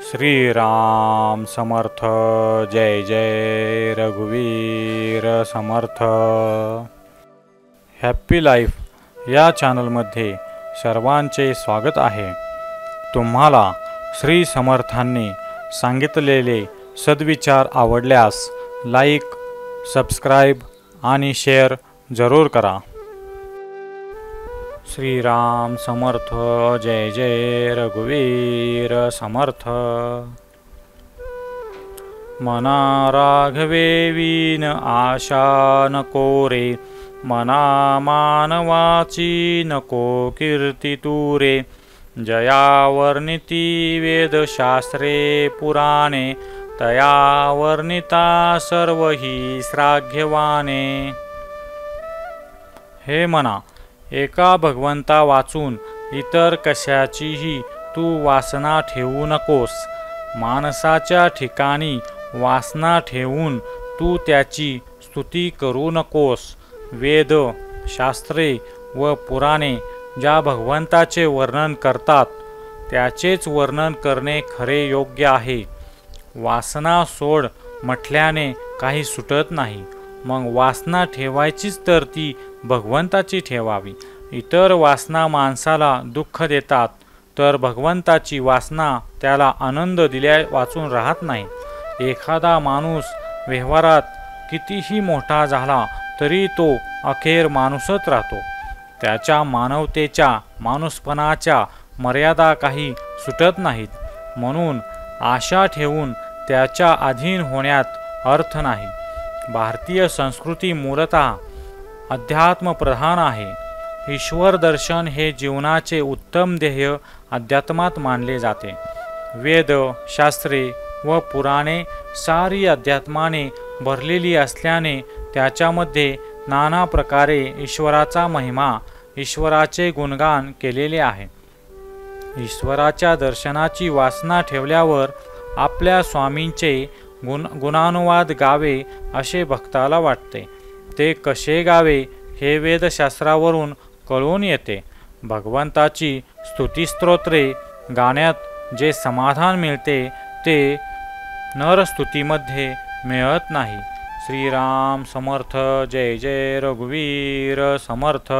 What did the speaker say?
श्रीराम समर्थ। जय जय रघुवीर समर्थ। Happy life या चॅनलमध्ये सर्वांचे स्वागत आहे। तुम्हाला श्री समर्थांनी सांगितलेले सद्विचार आवडल्यास लाईक, सबस्क्राईब आणि शेअर जरूर करा। श्रीराम समर्थ। जय जय रघुवीर समर्थ। मना राघवे विन आशा नको रे, मना मानवाची नको कीर्ती तुरे। जया वर्णिती वेदशास्त्रे पुराणे, तया वर्णिता सर्व ही श्लाघ्यवाने। हे मना, एका भगवंता वाचून इतर कशाचीही तू वासना ठेवू नकोस। माणसाच्या ठिकाणी वासना ठेवून तू त्याची स्तुती करू नकोस। वेद, शास्त्रे व पुराणे ज्या भगवंताचे वर्णन करतात त्याचेच वर्णन करणे खरे योग्य आहे। वासना सोड म्हटल्याने काही सुटत नाही, मग वासना ठेवायचीच तर ती भगवंताची ठेवावी। इतर वासना माणसाला दुःख देतात, तर भगवंताची वासना त्याला आनंद दिल्या वाचून राहत नाही। एखादा माणूस व्यवहारात कितीही मोठा झाला तरी तो अखेर माणूसच राहतो। त्याच्या मानवतेच्या, माणूसपणाच्या मर्यादा काही सुटत नाहीत। म्हणून आशा ठेवून त्याच्या अधीन होण्यात अर्थ नाही। भारतीय संस्कृती मूलतः अध्यात्म प्रधान आहे। ईश्वर दर्शन हे जीवनाचे उत्तम ध्येय अध्यात्मात मानले जाते। वेद, शास्त्रे व पुराणे सारी अध्यात्माने भरलेली असल्याने त्याच्यामध्ये नाना प्रकारे ईश्वराचा महिमा, ईश्वराचे गुणगान केलेले आहे। ईश्वराच्या दर्शनाची वासना ठेवल्यावर आपल्या स्वामींचे गुणानुवाद गावे असे भक्ताला वाटते। ते कसे गावे हे वेदशास्त्रावरून कळून येते। भगवंताची स्तुतिस्तोत्रे गाण्यात जे समाधान मिळते ते नरस्तुतीमध्ये मिळत नाही। श्रीराम समर्थ। जय जय रघुवीर समर्थ।